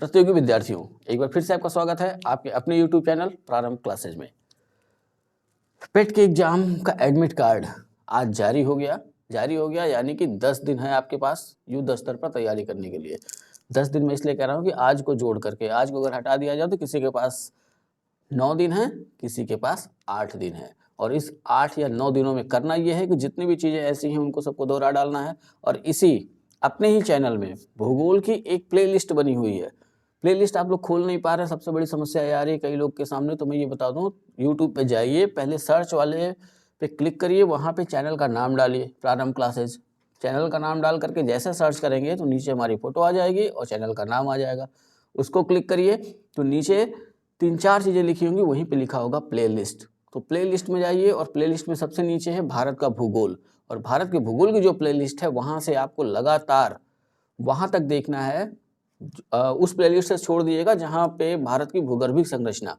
प्रतियोगी विद्यार्थियों, एक बार फिर से आपका स्वागत है आपके अपने YouTube चैनल प्रारंभ क्लासेज में। पेट के एग्जाम का एडमिट कार्ड आज जारी हो गया यानी कि 10 दिन है आपके पास युद्ध स्तर पर तैयारी करने के लिए। 10 दिन में इसलिए कह रहा हूँ कि आज को जोड़ करके, आज को अगर हटा दिया जाए तो किसी के पास 9 दिन है, किसी के पास 8 दिन है। और इस 8 या 9 दिनों में करना यह है कि जितनी भी चीज़ें ऐसी हैं उनको सबको दोहरा डालना है। और इसी अपने ही चैनल में भूगोल की एक प्लेलिस्ट बनी हुई है। प्लेलिस्ट आप लोग खोल नहीं पा रहे, सबसे बड़ी समस्या आ रही है कई लोग के सामने। तो मैं ये बता दूं, यूट्यूब पे जाइए, पहले सर्च वाले पे क्लिक करिए, वहाँ पे चैनल का नाम डालिए प्रारंभ क्लासेज। चैनल का नाम डाल करके जैसे सर्च करेंगे तो नीचे हमारी फ़ोटो आ जाएगी और चैनल का नाम आ जाएगा। उसको क्लिक करिए तो नीचे 3-4 चीज़ें लिखी होंगी, वहीं पे लिखा होगा प्लेलिस्ट। तो प्लेलिस्ट में जाइए और प्लेलिस्ट में सबसे नीचे है भारत का भूगोल। और भारत के भूगोल की जो प्लेलिस्ट है वहाँ से आपको लगातार वहाँ तक देखना है। उस प्लेलिस्ट से छोड़ दिएगा जहाँ पे भारत की भूगर्भिक संरचना,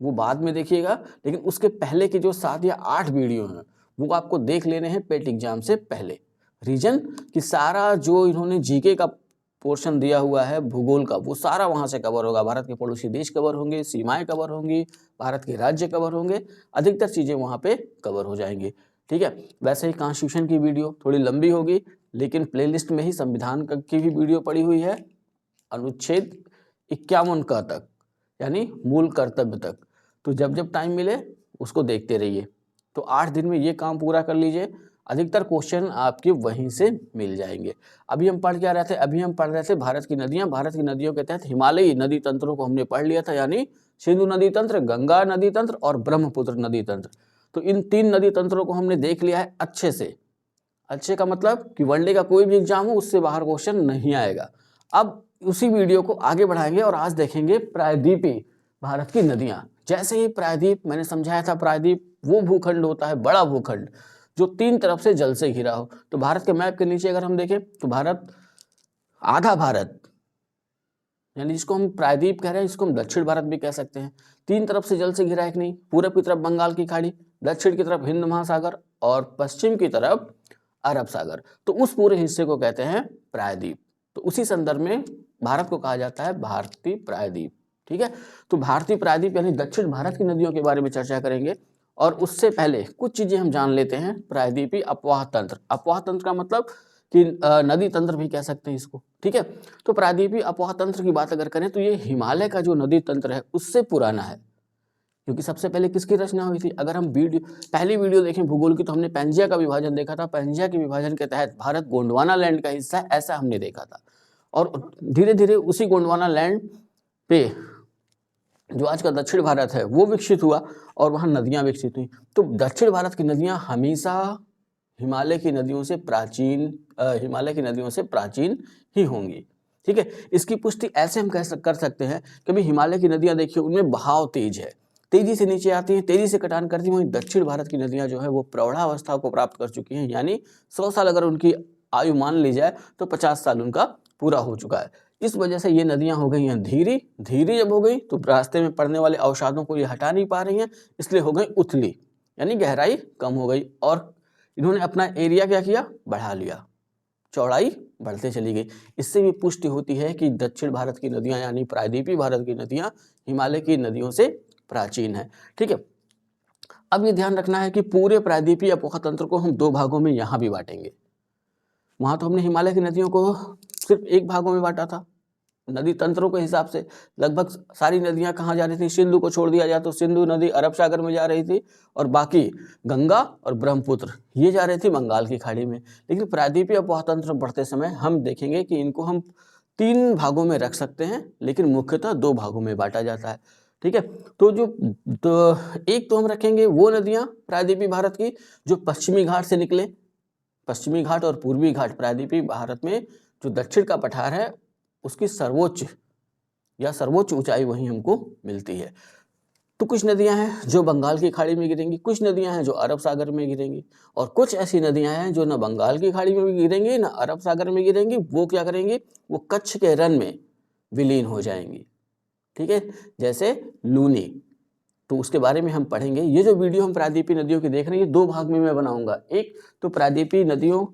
वो बाद में देखिएगा, लेकिन उसके पहले के जो 7 या 8 वीडियो हैं वो आपको देख लेने हैं पेट एग्जाम से पहले। रीजन कि सारा जो इन्होंने जीके का पोर्शन दिया हुआ है भूगोल का, वो सारा वहाँ से कवर होगा। भारत के पड़ोसी देश कवर होंगे, सीमाएं कवर होंगी, भारत के राज्य कवर होंगे, अधिकतर चीज़ें वहाँ पे कवर हो जाएंगी। ठीक है, वैसे ही कॉन्स्टिट्यूशन की वीडियो थोड़ी लंबी होगी, लेकिन प्लेलिस्ट में ही संविधान की भी वीडियो पड़ी हुई है, अनुच्छेद 51 का तक, यानी मूल कर्तव्य तक। तो जब जब टाइम मिले उसको देखते रहिए। तो 8 दिन में ये काम पूरा कर लीजिए, अधिकतर क्वेश्चन आपके वहीं से मिल जाएंगे। अभी हम पढ़ क्या रहे थे? अभी हम पढ़ रहे थे भारत की नदियाँ। भारत की नदियों के तहत हिमालयी नदी तंत्रों को हमने पढ़ लिया था, यानी सिंधु नदी तंत्र, गंगा नदी तंत्र और ब्रह्मपुत्र नदी तंत्र। तो इन 3 नदी तंत्रों को हमने देख लिया है अच्छे से। अच्छे का मतलब कि वनडे का कोई भी एग्जाम हो उससे बाहर क्वेश्चन नहीं आएगा। अब उसी वीडियो को आगे बढ़ाएंगे और आज देखेंगे प्रायद्वीपी भारत की नदियाँ। जैसे ही प्रायद्वीप, मैंने समझाया था, प्रायद्वीप वो भूखंड होता है, बड़ा भूखंड, जो 3 तरफ से जल से घिरा हो। तो भारत के मैप के नीचे अगर हम देखें तो भारत, आधा भारत, यानी जिसको हम प्रायद्वीप कह रहे हैं, इसको हम दक्षिण भारत भी कह सकते हैं, 3 तरफ से जल से घिरा है कि नहीं। पूरब की तरफ बंगाल की खाड़ी, दक्षिण की तरफ हिंद महासागर और पश्चिम की तरफ अरब सागर। तो उस पूरे हिस्से को कहते हैं प्रायद्वीप। तो उसी संदर्भ में भारत को कहा जाता है भारतीय प्रायद्वीप। ठीक है, तो भारतीय प्रायद्वीप यानी दक्षिण भारत की नदियों के बारे में चर्चा करेंगे। और उससे पहले कुछ चीजें हम जान लेते हैं। प्रायद्वीपीय अपवाह तंत्र, अपवाह तंत्र का मतलब कि नदी तंत्र भी कह सकते हैं इसको। ठीक है, तो प्रायद्वीपीय अपवाह तंत्र की बात अगर करें तो ये हिमालय का जो नदी तंत्र है उससे पुराना है। क्योंकि सबसे पहले किसकी रचना हुई थी? अगर हम पहली वीडियो देखें भूगोल की तो हमने पैंजिया का विभाजन देखा था। पैंजिया के विभाजन के तहत भारत गोंडवाना लैंड का हिस्सा है, ऐसा हमने देखा था। और धीरे धीरे उसी गोंडवाना लैंड पे जो आज का दक्षिण भारत है वो विकसित हुआ और वहाँ नदियाँ विकसित हुई। तो दक्षिण भारत की नदियाँ हमेशा हिमालय की नदियों से प्राचीन ही होंगी। ठीक है, इसकी पुष्टि ऐसे हम कर सकते हैं कि भाई हिमालय की नदियाँ देखिए, उनमें बहाव तेज है, तेजी से नीचे आती हैं, तेजी से कटान करती हैं। वहीं दक्षिण भारत की नदियाँ जो है वो प्रौढ़ावस्था को प्राप्त कर चुकी हैं, यानी 100 साल अगर उनकी आयु मान ली जाए तो 50 साल उनका पूरा हो चुका है। इस वजह से ये नदियाँ हो गई हैं धीरी। धीरी जब हो गई तो रास्ते में पड़ने वाले अवसादों को ये हटा नहीं पा रही हैं, इसलिए हो गई उथली, यानी गहराई कम हो गई। और इन्होंने अपना एरिया क्या किया? बढ़ा लिया, चौड़ाई बढ़ते चली गई। इससे भी पुष्टि होती है कि दक्षिण भारत की नदियाँ यानी प्रायद्वीपीय भारत की नदियाँ हिमालय की नदियों से प्राचीन है। ठीक है, अब ये ध्यान रखना है कि पूरे प्रायद्वीपीय अपवाह तंत्र को हम 2 भागों में यहाँ भी बांटेंगे। वहाँ तो हमने हिमालय की नदियों को सिर्फ 1 भागों में बांटा था। नदी तंत्रों के हिसाब से लगभग सारी नदियाँ कहाँ जा रही थी? सिंधु को छोड़ दिया जाए तो सिंधु नदी अरब सागर में जा रही थी, और बाकी गंगा और ब्रह्मपुत्र ये जा रही थी बंगाल की खाड़ी में। लेकिन प्रायद्वीपीय अपवाह तंत्र बढ़ते समय हम देखेंगे कि इनको हम 3 भागों में रख सकते हैं, लेकिन मुख्यतः 2 भागों में बांटा जाता है। ठीक है, तो एक तो हम रखेंगे वो नदियाँ प्रायद्वीपीय भारत की जो पश्चिमी घाट से निकले। पश्चिमी घाट और पूर्वी घाट, प्रायद्वीपीय भारत में जो दक्षिण का पठार है उसकी सर्वोच्च ऊंचाई वहीं हमको मिलती है। तो कुछ नदियां हैं जो बंगाल की खाड़ी में गिरेंगी, कुछ नदियां हैं जो अरब सागर में गिरेंगी, और कुछ ऐसी नदियां हैं जो न बंगाल की खाड़ी में भी गिरेंगी न अरब सागर में गिरेंगी। वो क्या करेंगी? वो कच्छ के रन में विलीन हो जाएंगी। ठीक है, जैसे लूनी। तो उसके बारे में हम पढ़ेंगे। ये जो वीडियो हम प्रायद्वीपीय नदियों की देख रहे हैं ये 2 भाग में मैं बनाऊंगा। एक तो प्रायद्वीपीय नदियों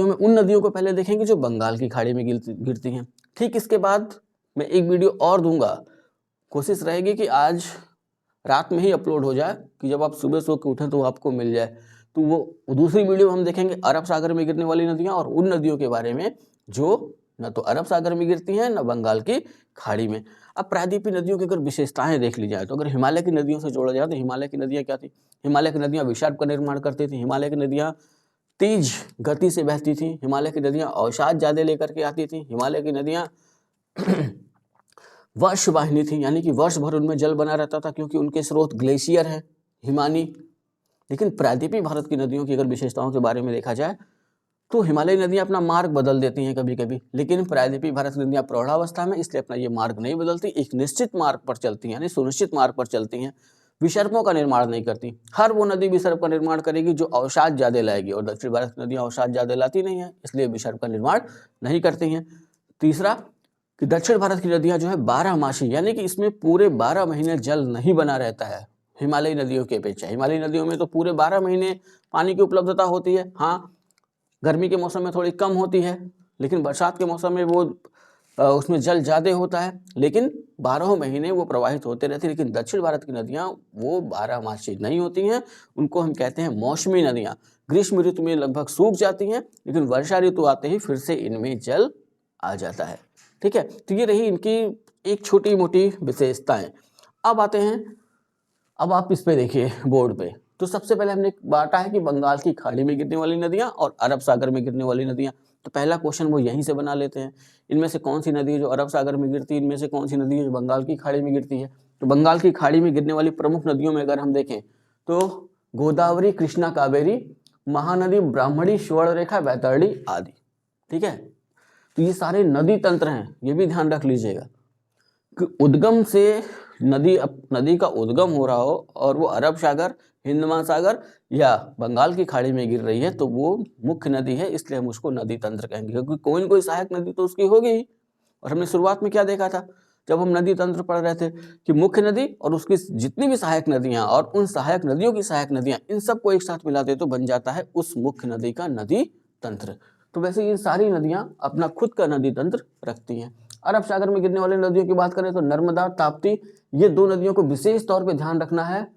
में उन नदियों को पहले देखेंगे जो बंगाल की खाड़ी में गिरती हैं। ठीक इसके बाद मैं एक वीडियो और दूंगा, कोशिश रहेगी कि आज रात में ही अपलोड हो जाए कि जब आप सुबह सो के उठें तो आपको मिल जाए। तो वो दूसरी वीडियो हम देखेंगे अरब सागर में गिरने वाली नदियाँ और उन नदियों के बारे में जो न तो अरब सागर में गिरती हैं न बंगाल की खाड़ी में। अब प्रायद्वीपीय नदियों की अगर विशेषताएं देख ली जाए तो अगर हिमालय की नदियों से जोड़ा जाए तो हिमालय की नदियाँ क्या थी? हिमालय की नदियाँ विषार्प का निर्माण करती थी, हिमालय की नदियाँ तेज गति से बहती थी, हिमालय की नदियाँ अवसाद ज़्यादा लेकर के आती थी, हिमालय की नदियाँ वर्षवाहिनी थी, यानी कि वर्ष भर उनमें जल बना रहता था क्योंकि उनके स्रोत ग्लेशियर हैं, हिमानी। लेकिन प्रायद्वीपीय भारत की नदियों की अगर विशेषताओं के बारे में देखा जाए तो हिमालयी नदियाँ अपना मार्ग बदल देती हैं कभी कभी, लेकिन प्रायद्वीपीय भारत की नदियाँ प्रौढ़ावस्था में इसलिए अपना ये मार्ग नहीं बदलती, एक निश्चित मार्ग पर चलती हैं, यानी सुनिश्चित मार्ग पर चलती हैं, विसर्पों का निर्माण नहीं करती। हर वो नदी विसर्प का निर्माण करेगी जो अवसाद ज़्यादा लाएगी, और दक्षिण भारत की नदियाँ अवसाद ज़्यादा लाती नहीं है, इसलिए विसर्प का निर्माण नहीं करती हैं। तीसरा कि दक्षिण भारत की नदियाँ जो है 12मासी, यानी कि इसमें पूरे 12 महीने जल नहीं बना रहता है हिमालयी नदियों की अपेक्षा। हिमालयी नदियों में तो पूरे 12 महीने पानी की उपलब्धता होती है। हाँ, गर्मी के मौसम में थोड़ी कम होती है, लेकिन बरसात के मौसम में वो उसमें जल ज़्यादा होता है, लेकिन 12 महीने वो प्रवाहित होते रहते हैं। लेकिन दक्षिण भारत की नदियाँ वो 12मासी नहीं होती हैं, उनको हम कहते हैं मौसमी नदियाँ। ग्रीष्म ऋतु में लगभग सूख जाती हैं, लेकिन वर्षा ऋतु आते ही फिर से इनमें जल आ जाता है। ठीक है, तो ये रही इनकी एक छोटी मोटी विशेषताएं। अब आते हैं, अब आप इस पे देखिए बोर्ड पे, तो सबसे पहले हमने बांटा है कि बंगाल की खाड़ी में गिरने वाली नदियां और अरब सागर में गिरने वाली नदियां। तो पहला क्वेश्चन वो यहीं से बना लेते हैं, इनमें से कौन सी नदी है जो अरब सागर में गिरती है, इनमें से कौन सी नदी है जो बंगाल की खाड़ी में गिरती है। तो बंगाल की खाड़ी में गिरने वाली प्रमुख नदियों में अगर हम देखें तो गोदावरी, कृष्णा, कावेरी, महानदी, ब्राह्मणी, स्वर्णरेखा, बैतरणी आदि। ठीक है, तो ये सारे नदी तंत्र हैं, ये भी ध्यान रख लीजिएगा कि उद्गम से नदी का उद्गम हो रहा हो और वो अरब सागर, हिंद महासागर या बंगाल की खाड़ी में गिर रही है तो वो मुख्य नदी है, इसलिए हम उसको नदी तंत्र कहेंगे, क्योंकि कोई न कोई सहायक नदी तो उसकी होगी ही। और हमने शुरुआत में क्या देखा था जब हम नदी तंत्र पढ़ रहे थे कि मुख्य नदी और उसकी जितनी भी सहायक नदियां और उन सहायक नदियों की सहायक नदियां, इन सबको एक साथ मिला दे तो बन जाता है उस मुख्य नदी का नदी तंत्र। तो वैसे ये सारी नदियां अपना खुद का नदी तंत्र रखती हैं। अरब सागर में गिरने वाली नदियों की बात करें तो नर्मदा, ताप्ती, ये दो नदियों को विशेष तौर पे ध्यान रखना है।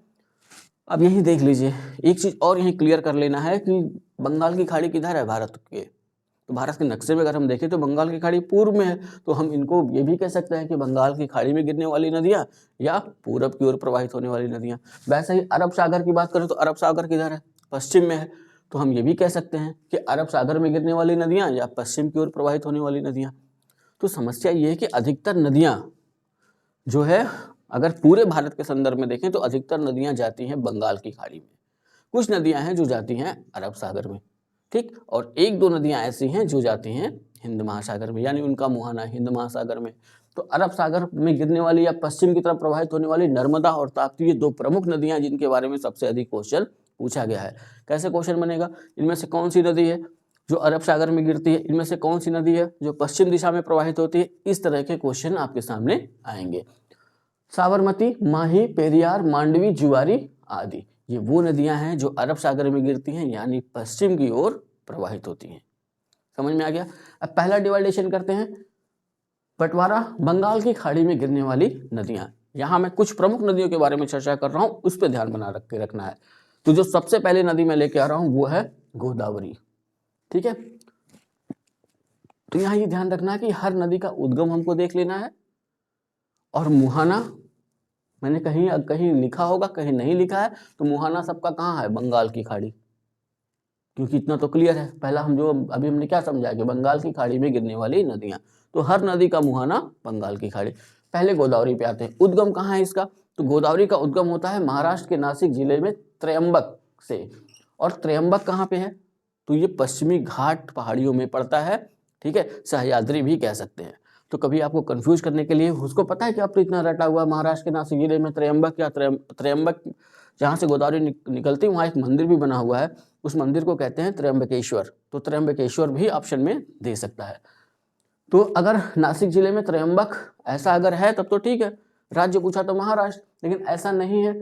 अब यही देख लीजिए, एक चीज और यही क्लियर कर लेना है कि बंगाल की खाड़ी किधर है भारत के। तो भारत के नक्शे में अगर हम देखें तो बंगाल की खाड़ी पूर्व में है, तो हम इनको ये भी कह सकते हैं कि बंगाल की खाड़ी में गिरने वाली नदियाँ या पूरब की ओर प्रवाहित होने वाली नदियाँ। वैसे ही अरब सागर की बात करें तो अरब सागर किधर है, पश्चिम में है, तो हम ये भी कह सकते हैं कि अरब सागर में गिरने वाली नदियाँ या पश्चिम की ओर प्रवाहित होने वाली नदियाँ। तो समस्या ये है कि अधिकतर नदियाँ जो है अगर पूरे भारत के संदर्भ में देखें तो अधिकतर नदियाँ जाती हैं बंगाल की खाड़ी में, कुछ नदियाँ हैं जो जाती हैं अरब सागर में, ठीक, और एक दो नदियाँ ऐसी हैं जो जाती हैं हिंद महासागर में, यानी उनका मुहाना हिंद महासागर में। तो अरब सागर में गिरने वाली या पश्चिम की तरफ प्रवाहित होने वाली नर्मदा और ताप्ती, ये दो प्रमुख नदियाँ जिनके बारे में सबसे अधिक क्वेश्चन पूछा गया है। कैसे क्वेश्चन बनेगा, इनमें से कौन सी नदी है जो अरब सागर में गिरती है, इनमें से कौन सी नदी है जो पश्चिम दिशा में प्रवाहित होती है, इस तरह के क्वेश्चन आपके सामने आएंगे। साबरमती, माही, पेरियार, मांडवी, जुआरी आदि, ये वो नदियां हैं जो अरब सागर में गिरती हैं, यानी पश्चिम की ओर प्रवाहित होती हैं। समझ में आ गया। अब पहला डिवाइडेशन करते हैं, बंटवारा, बंगाल की खाड़ी में गिरने वाली नदियां। यहां मैं कुछ प्रमुख नदियों के बारे में चर्चा कर रहा हूं, उस पर ध्यान बना रख के रखना है। तो जो सबसे पहले नदी मैं लेके आ रहा हूं वो है गोदावरी। ठीक है, तो यहां ये ध्यान रखना है कि हर नदी का उद्गम हमको देख लेना है, और मुहाना मैंने कहीं लिखा होगा, कहीं नहीं लिखा है, तो मुहाना सबका कहाँ है, बंगाल की खाड़ी, क्योंकि इतना तो क्लियर है। पहला हम जो अभी हमने क्या समझा कि बंगाल की खाड़ी में गिरने वाली नदियां, तो हर नदी का मुहाना बंगाल की खाड़ी। पहले गोदावरी पे आते हैं, उद्गम कहाँ है इसका, तो गोदावरी का उद्गम होता है महाराष्ट्र के नासिक जिले में त्रयंबक से। और त्रयंबक कहाँ पे है, तो ये पश्चिमी घाट पहाड़ियों में पड़ता है। ठीक है, सह्याद्री भी कह सकते हैं। तो कभी आपको कंफ्यूज करने के लिए, उसको पता है कि आप तो इतना रटा हुआ महाराष्ट्र के नासिक जिले में त्रयंबक या त्रयंबक जहाँ से गोदावरी निकलती है वहाँ एक मंदिर भी बना हुआ है, उस मंदिर को कहते हैं त्रयंबकेश्वर। तो त्रयंबकेश्वर भी ऑप्शन में दे सकता है। तो अगर नासिक जिले में त्रयंबक ऐसा अगर है तब तो ठीक है, राज्य पूछा तो महाराष्ट्र, लेकिन ऐसा नहीं है।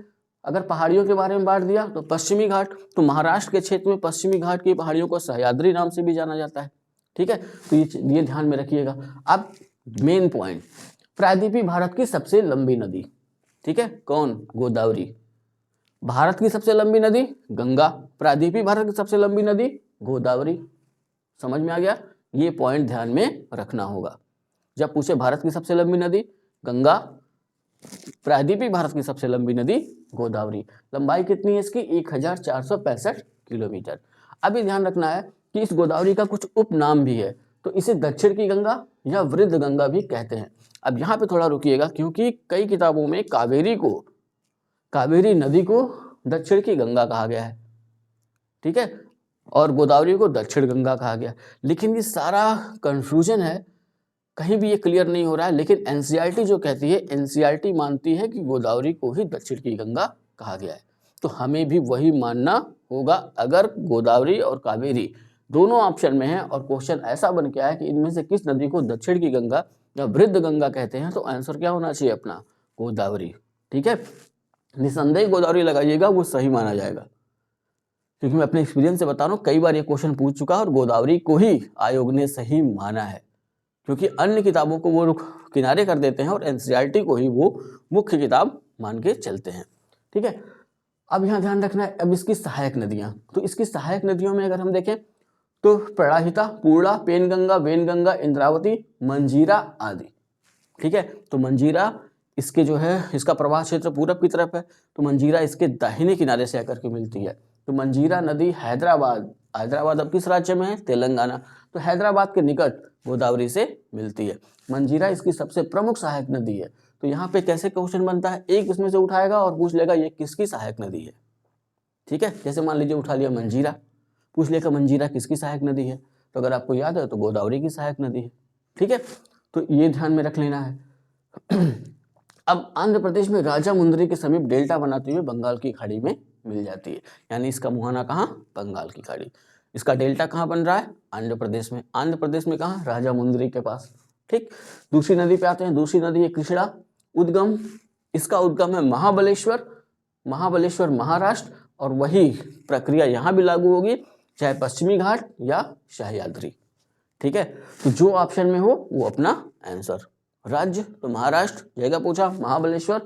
अगर पहाड़ियों के बारे में बांट दिया तो पश्चिमी घाट, तो महाराष्ट्र के क्षेत्र में पश्चिमी घाट की पहाड़ियों को सह्याद्री नाम से भी जाना जाता है। ठीक है, तो ये ध्यान में रखिएगा। अब मेन पॉइंट, प्रायद्वीपीय भारत की सबसे लंबी नदी, ठीक है, कौन? गोदावरी। भारत की सबसे लंबी नदी गंगा, प्रायद्वीपीय भारत की सबसे लंबी नदी गोदावरी। समझ में आ गया? ये पॉइंट ध्यान में रखना होगा जब पूछे भारत की सबसे लंबी नदी गंगा, प्रायद्वीपीय भारत की सबसे लंबी नदी गोदावरी। लंबाई कितनी है इसकी? 1465 किलोमीटर। अभी ध्यान रखना है कि इस गोदावरी का कुछ उपनाम भी है, तो इसे दक्षिण की गंगा या वृद्ध गंगा भी कहते हैं। अब यहाँ पे थोड़ा रुकिएगा, क्योंकि कई किताबों में कावेरी नदी को दक्षिण की गंगा कहा गया है, ठीक है, और गोदावरी को दक्षिण गंगा कहा गया। लेकिन ये सारा कंफ्यूजन है, कहीं भी ये क्लियर नहीं हो रहा है। लेकिन एनसीईआरटी जो कहती है, एनसीईआरटी मानती है कि गोदावरी को ही दक्षिण की गंगा कहा गया है, तो हमें भी वही मानना होगा। अगर गोदावरी और कावेरी दोनों ऑप्शन में है और क्वेश्चन ऐसा बन गया है कि इनमें से किस नदी को दक्षिण की गंगा या वृद्ध गंगा कहते हैं, तो आंसर क्या होना चाहिए अपना? गोदावरी। ठीक है, निसंदेह गोदावरी लगाइएगा, वो सही माना जाएगा, क्योंकि मैं अपने एक्सपीरियंस से बता रहा हूँ, कई बार ये क्वेश्चन पूछ चुका है और गोदावरी को ही आयोग ने सही माना है, क्योंकि अन्य किताबों को वो किनारे कर देते हैं और एनसीईआरटी को ही वो मुख्य किताब मान के चलते हैं। ठीक है, अब यहाँ ध्यान रखना है, अब इसकी सहायक नदियाँ, तो इसकी सहायक नदियों में अगर हम देखें तो प्रणाहिता, पूर्णा, पेनगंगा, वेनगंगा, इंद्रावती, मंजीरा आदि। ठीक है, तो मंजीरा इसके जो है, इसका प्रवाह क्षेत्र पूरब की तरफ है, तो मंजीरा इसके दाहिने किनारे से आकर के मिलती है। तो मंजीरा नदी हैदराबाद अब किस राज्य में है? तेलंगाना। तो हैदराबाद के निकट गोदावरी से मिलती है। मंजीरा इसकी सबसे प्रमुख सहायक नदी है। तो यहाँ पे कैसे क्वेश्चन बनता है, एक इसमें से उठाएगा और पूछ लेगा ये किसकी सहायक नदी है। ठीक है, जैसे मान लीजिए उठा लिया मंजीरा, पूछ लेगा मंजीरा किसकी सहायक नदी है, तो अगर आपको याद है तो गोदावरी की सहायक नदी है। ठीक है, तो ये ध्यान में रख लेना है। अब आंध्र प्रदेश में राजामुंदरी के समीप डेल्टा बनाते हुए बंगाल की खाड़ी में मिल जाती है, यानी इसका मुहाना कहाँ? बंगाल की खाड़ी। इसका डेल्टा कहाँ बन रहा है? आंध्र प्रदेश में। आंध्र प्रदेश में कहाँ? राजामुंदरी के पास। ठीक, दूसरी नदी पे आते हैं। दूसरी नदी है कृष्णा। उद्गम, इसका उद्गम है महाबलेश्वर महाराष्ट्र, और वही प्रक्रिया यहाँ भी लागू होगी, चाहे पश्चिमी घाट या सह्याद्री। ठीक है, तो जो ऑप्शन में हो वो अपना आंसर। राज्य तो महाराष्ट्र, जगह पूछा महाबलेश्वर,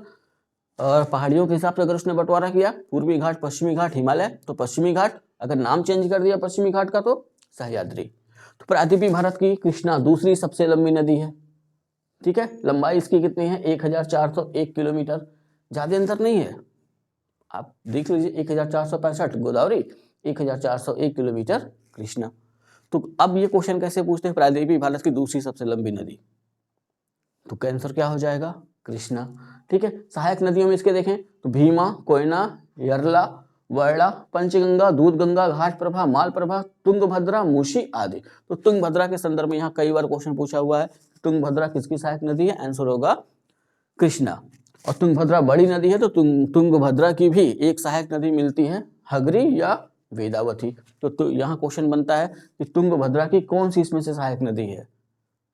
और पहाड़ियों के हिसाब से अगर उसने बंटवारा किया, पूर्वी घाट, पश्चिमी घाट, हिमालय, तो पश्चिमी घाट, अगर नाम चेंज कर दिया पश्चिमी घाट का तो सह्याद्री। तो प्रायद्वीपीय भारत की कृष्णा दूसरी सबसे लंबी नदी है। ठीक है, लंबाई इसकी कितनी है? 1401 किलोमीटर, ज्यादा अंतर नहीं है, आप देख लीजिए, 1465 गोदावरी, 1401 किलोमीटर कृष्णा। तो अब ये क्वेश्चन कैसे पूछते हैं? प्रायद्वीपीय भारत की दूसरी सबसे लंबी नदी, तो आंसर क्या हो जाएगा? कृष्णा। ठीक है, सहायक नदियों में इसके देखें तो भीमा, कोयना, यरला, वर्ला, पंचगंगा, दूधगंगा, घाट प्रभा, मालप्रभा, तुंगभद्रा, मूसी आदि। तो तुंगभद्रा के संदर्भ में यहाँ कई बार क्वेश्चन पूछा हुआ है, तुंगभद्रा किसकी सहायक नदी है? आंसर होगा कृष्णा। और तुंगभद्रा बड़ी नदी है, तो तुंगभद्रा की भी एक सहायक नदी मिलती है, हगरी या वेदावती। तो यहाँ क्वेश्चन बनता है कि तुंगभद्रा की कौन सी इसमें से सहायक नदी है,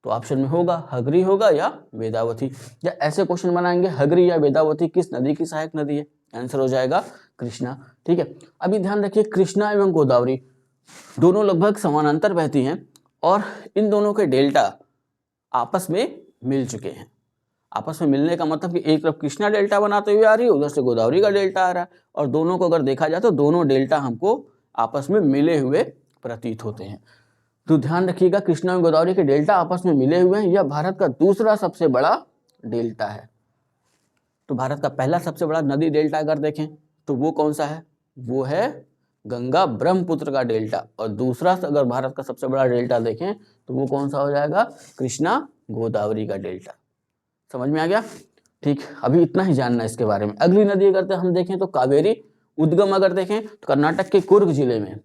तो ऑप्शन में होगा हगरी होगा या वेदावती। या ऐसे क्वेश्चन बनाएंगे, हगरी या वेदावती किस नदी की सहायक नदी है? आंसर हो जाएगा कृष्णा। ठीक है, अभी ध्यान रखिए, कृष्णा एवं गोदावरी दोनों लगभग समानांतर बहती हैं और इन दोनों के डेल्टा आपस में मिल चुके हैं। आपस में मिलने का मतलब कि एक तरफ कृष्णा डेल्टा बनाते हुए आ रही है, उधर से गोदावरी का डेल्टा आ रहा है, और दोनों को अगर देखा जाए तो दोनों डेल्टा हमको आपस में मिले हुए प्रतीत होते हैं। तो ध्यान रखिएगा, कृष्णा और गोदावरी के डेल्टा आपस में मिले हुए हैं। यह भारत का दूसरा सबसे बड़ा डेल्टा है। तो भारत का पहला सबसे बड़ा नदी डेल्टा अगर देखें तो वो कौन सा है? वो है गंगा ब्रह्मपुत्र का डेल्टा। और दूसरा अगर भारत का सबसे बड़ा डेल्टा देखें तो वो कौन सा हो जाएगा? कृष्णा गोदावरी का डेल्टा। समझ में आ गया? ठीक, अभी इतना ही जानना है इसके बारे में। अगली नदी अगर हम देखें तो कावेरी। उद्गम अगर देखें तो कर्नाटक के कुर्ग जिले में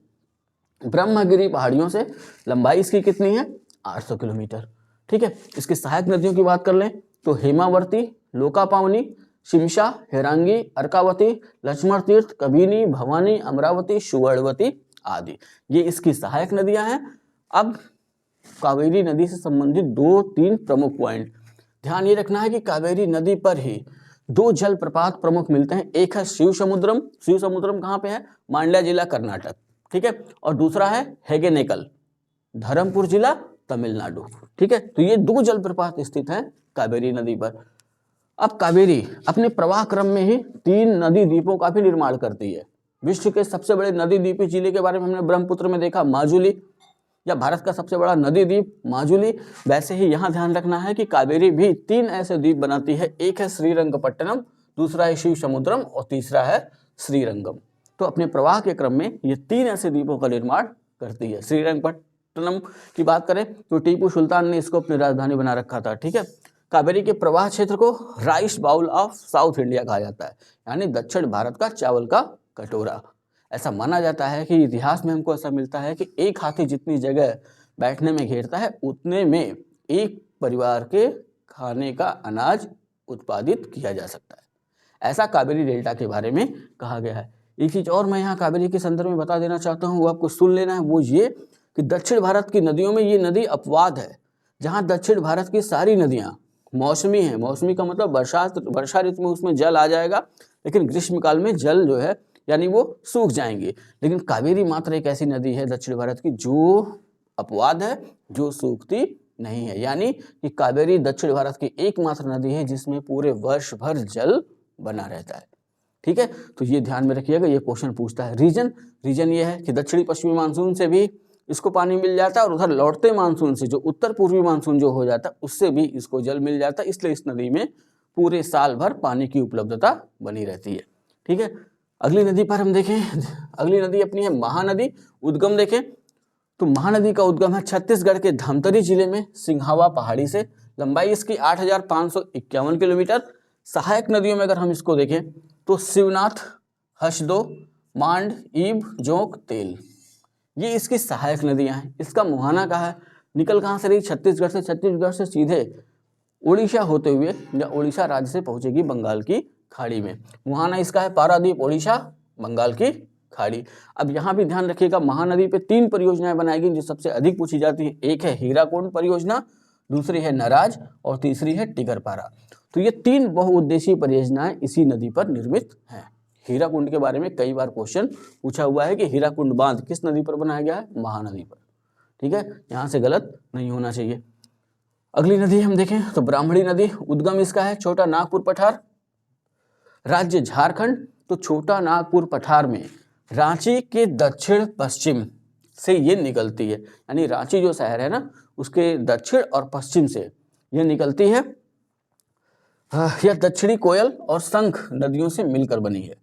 ब्रह्मगिरी पहाड़ियों से। लंबाई इसकी कितनी है? 800 किलोमीटर। ठीक है, इसकी सहायक नदियों की बात कर लें तो हेमावर्ती, लोकापावनी, शिमशा, हेरांगी, अर्कावती, लक्ष्मण तीर्थ, कबिनी, भवानी, अमरावती, सुवर्णवती आदि, ये इसकी सहायक नदियां हैं। अब कावेरी नदी से संबंधित 2-3 प्रमुख पॉइंट ध्यान ये रखना है कि कावेरी नदी पर ही 2 जलप्रपात प्रमुख मिलते हैं। एक है शिव समुद्रम कहाँ पे है? मांड्या जिला कर्नाटक। ठीक है, और दूसरा है हेगेनेकल, धर्मपुर जिला तमिलनाडु। ठीक है, तो ये 2 जलप्रपात स्थित हैं कावेरी नदी पर। अब कावेरी अपने प्रवाह क्रम में ही 3 नदी द्वीपों का भी निर्माण करती है। विश्व के सबसे बड़े नदी द्वीपी जिले के बारे में हमने ब्रह्मपुत्र में देखा, माजुली, या भारत का सबसे बड़ा नदी द्वीप माजुली। वैसे ही यहाँ ध्यान रखना है कि कावेरी भी 3 ऐसे द्वीप बनाती है, एक है श्रीरंगपट्टनम, दूसरा है शिव समुद्रम और तीसरा है श्रीरंगम। तो अपने प्रवाह के क्रम में ये 3 ऐसे द्वीपों का निर्माण करती है। श्रीरंगपट्टनम की बात करें तो टीपू सुल्तान ने इसको अपनी राजधानी बना रखा था। ठीक है, कावेरी के प्रवाह क्षेत्र को rice bowl of South India कहा जाता है, यानी दक्षिण भारत का चावल का कटोरा। ऐसा माना जाता है कि इतिहास में हमको ऐसा मिलता है कि एक हाथी जितनी जगह बैठने में घेरता है, उतने में एक परिवार के खाने का अनाज उत्पादित किया जा सकता है। ऐसा कावेरी डेल्टा के बारे में कहा गया है। एक चीज़ और मैं यहाँ कावेरी के संदर्भ में बता देना चाहता हूँ, वो आपको सुन लेना है। वो ये कि दक्षिण भारत की नदियों में ये नदी अपवाद है, जहाँ दक्षिण भारत की सारी नदियाँ मौसमी हैं। मौसमी का मतलब वर्षा ऋतु में उसमें जल आ जाएगा, लेकिन ग्रीष्मकाल में जल जो है यानी वो सूख जाएंगे। लेकिन कावेरी मात्र एक ऐसी नदी है दक्षिण भारत की जो अपवाद है, जो सूखती नहीं है। यानी कि कावेरी दक्षिण भारत की एकमात्र नदी है जिसमें पूरे वर्ष भर जल बना रहता है। ठीक है, तो ये ध्यान में रखिएगा, ये क्वेश्चन पूछता है। रीजन ये है कि दक्षिणी पश्चिमी मानसून से भी इसको पानी मिल जाता है, और उधर लौटते मानसून से जो उत्तर पूर्वी मानसून जो हो जाता है उससे भी इसको जल मिल जाता है। इसलिए इस नदी में पूरे साल भर पानी की उपलब्धता बनी रहती है। ठीक है, अगली नदी पर हम देखें, अगली नदी अपनी है महानदी। उद्गम देखें तो महानदी का उद्गम है छत्तीसगढ़ के धमतरी जिले में सिंघावा पहाड़ी से। लंबाई इसकी 8,551 किलोमीटर। सहायक नदियों में अगर हम इसको देखें तो शिवनाथ, हसदो, मांड, ईब, जोंक, तेल, ये इसकी सहायक नदियां हैं। इसका मुहाना कहाँ है, निकल कहाँ से रही, छत्तीसगढ़ से। छत्तीसगढ़ से सीधे उड़ीसा होते हुए या उड़ीसा राज्य से पहुंचेगी बंगाल की खाड़ी में। मुहाना इसका है पारादीप, उड़ीसा, बंगाल की खाड़ी। अब यहाँ भी ध्यान रखिएगा, महानदी पे 3 परियोजनाएं बनाई गई जो सबसे अधिक पूछी जाती है। एक है हीराकुंड परियोजना, दूसरी है नराज और तीसरी है टिकरपारा। तो ये 3 बहुउद्देशीय परियोजनाएं इसी नदी पर निर्मित हैं। हीराकुंड के बारे में कई बार क्वेश्चन पूछा हुआ है कि हीराकुंड बांध किस नदी पर बनाया गया है, महानदी पर। ठीक है, यहाँ से गलत नहीं होना चाहिए। अगली नदी हम देखें तो ब्राह्मणी नदी। उद्गम इसका है छोटा नागपुर पठार, राज्य झारखंड। तो छोटा नागपुर पठार में रांची के दक्षिण पश्चिम से ये निकलती है, यानी रांची जो शहर है ना उसके दक्षिण और पश्चिम से ये निकलती है। यह दक्षिणी कोयल और शंख नदियों से मिलकर बनी है।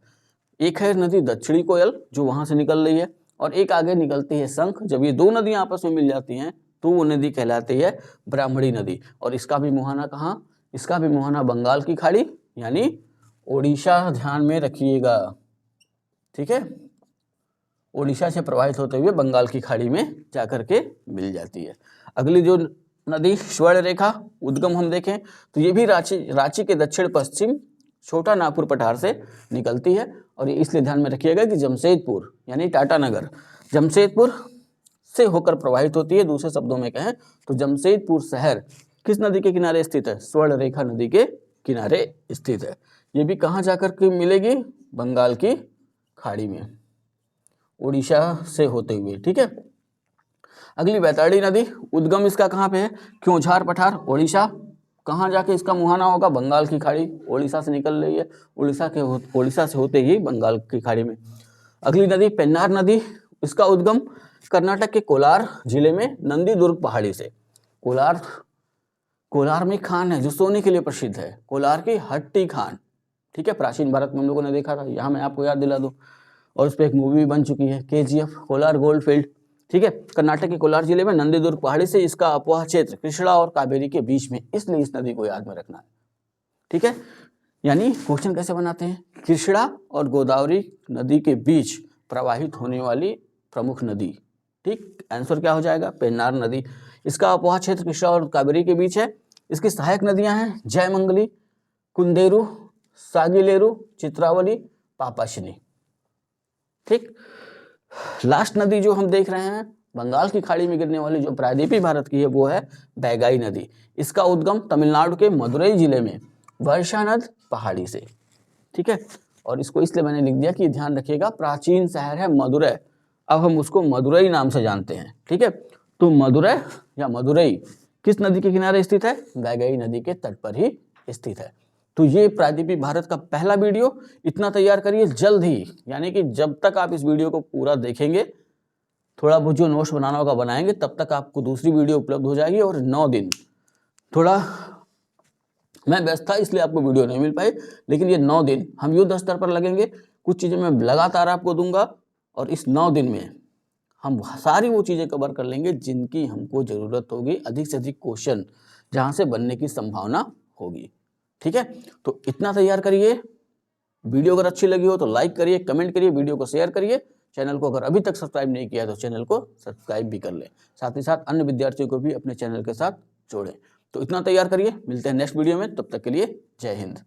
एक है नदी दक्षिणी कोयल जो वहां से निकल रही है, और एक आगे निकलती है शंख। जब ये 2 नदियां आपस में मिल जाती हैं तो वो नदी कहलाती है ब्राह्मणी नदी। और इसका भी मुहाना कहाँ, इसका भी मुहाना बंगाल की खाड़ी यानी ओडिशा, ध्यान में रखिएगा। ठीक है, ओडिशा से प्रवाहित होते हुए बंगाल की खाड़ी में जाकर के मिल जाती है। अगली जो नदी स्वर्ण रेखा उद्गम हम देखें तो ये भी रांची के दक्षिण पश्चिम छोटा नागपुर पठार से निकलती है। और इसलिए ध्यान में रखिएगा कि जमशेदपुर यानी टाटानगर, जमशेदपुर से होकर प्रवाहित होती है। दूसरे शब्दों में कहें तो जमशेदपुर शहर किस नदी के किनारे स्थित है, स्वर्ण रेखा नदी के किनारे स्थित है। ये भी कहाँ जाकर के मिलेगी, बंगाल की खाड़ी में, उड़ीसा से होते हुए। ठीक है, अगली बैतरणी नदी। उद्गम इसका कहाँ पे है, क्योंझार पठार, उड़ीसा। कहाँ जाके इसका मुहाना होगा, बंगाल की खाड़ी। उड़ीसा से निकल रही है, उड़ीसा से होते ही बंगाल की खाड़ी में। अगली नदी पेन्नार नदी। इसका उद्गम कर्नाटक के कोलार जिले में नंदीदुर्ग पहाड़ी से। कोलार में खान है जो सोने के लिए प्रसिद्ध है, कोलार की हट्टी खान। ठीक है, प्राचीन भारत में हम लोगों ने देखा था, यहाँ मैं आपको याद दिला दूं। और उस पर एक मूवी भी बन चुकी है, KGF, कोलार गोल्ड फील्ड। ठीक है, कर्नाटक के कोलार जिले में नंदीदुर्ग पहाड़ी से इसका अपवाह क्षेत्र कृष्णा और कावेरी के बीच में, इसलिए इस नदी को याद में रखना है। ठीक है, यानी क्वेश्चन कैसे बनाते हैं, कृष्णा और गोदावरी नदी के बीच प्रवाहित होने वाली प्रमुख नदी। ठीक, आंसर क्या हो जाएगा, पेन्नार नदी। इसका अपवाह क्षेत्र कृष्णा और कावेरी के बीच है। इसकी सहायक नदियां हैं जयमंगली, कुंदेरू, सागिलेरू, चित्रावली, पापाशिनी। ठीक, लास्ट नदी जो हम देख रहे हैं बंगाल की खाड़ी में गिरने वाली जो प्रायद्वीपीय भारत की है वो है बैगाई नदी। इसका उद्गम तमिलनाडु के मदुरई जिले में वर्षानद पहाड़ी से। ठीक है, और इसको इसलिए मैंने लिख दिया कि ध्यान रखिएगा प्राचीन शहर है मदुरै, अब हम उसको मदुरई नाम से जानते हैं। ठीक है, तो मदुरै या मदुरई किस नदी के किनारे स्थित है? वैगई नदी के तट पर ही स्थित है। तो ये प्रायद्वीपीय भारत का पहला वीडियो। इतना तैयार करिए, जल्द ही, यानी कि जब तक आप इस वीडियो को पूरा देखेंगे, थोड़ा बहुत जो नोट्स बनाना होगा बनाएंगे, तब तक आपको दूसरी वीडियो उपलब्ध हो जाएगी। और 9 दिन थोड़ा मैं व्यस्त था इसलिए आपको वीडियो नहीं मिल पाई, लेकिन ये 9 दिन हम युद्ध स्तर पर लगेंगे। कुछ चीज़ें मैं लगातार आपको दूंगा और इस 9 दिन में हम सारी वो चीज़ें कवर कर लेंगे जिनकी हमको ज़रूरत होगी, अधिक से अधिक क्वेश्चन जहाँ से बनने की संभावना होगी। ठीक है, तो इतना तैयार करिए। वीडियो अगर अच्छी लगी हो तो लाइक करिए, कमेंट करिए, वीडियो को शेयर करिए। चैनल को अगर अभी तक सब्सक्राइब नहीं किया तो चैनल को सब्सक्राइब भी कर लें। साथ ही साथ अन्य विद्यार्थियों को भी अपने चैनल के साथ जोड़ें। तो इतना तैयार करिए, मिलते हैं नेक्स्ट वीडियो में, तब तक के लिए जय हिंद।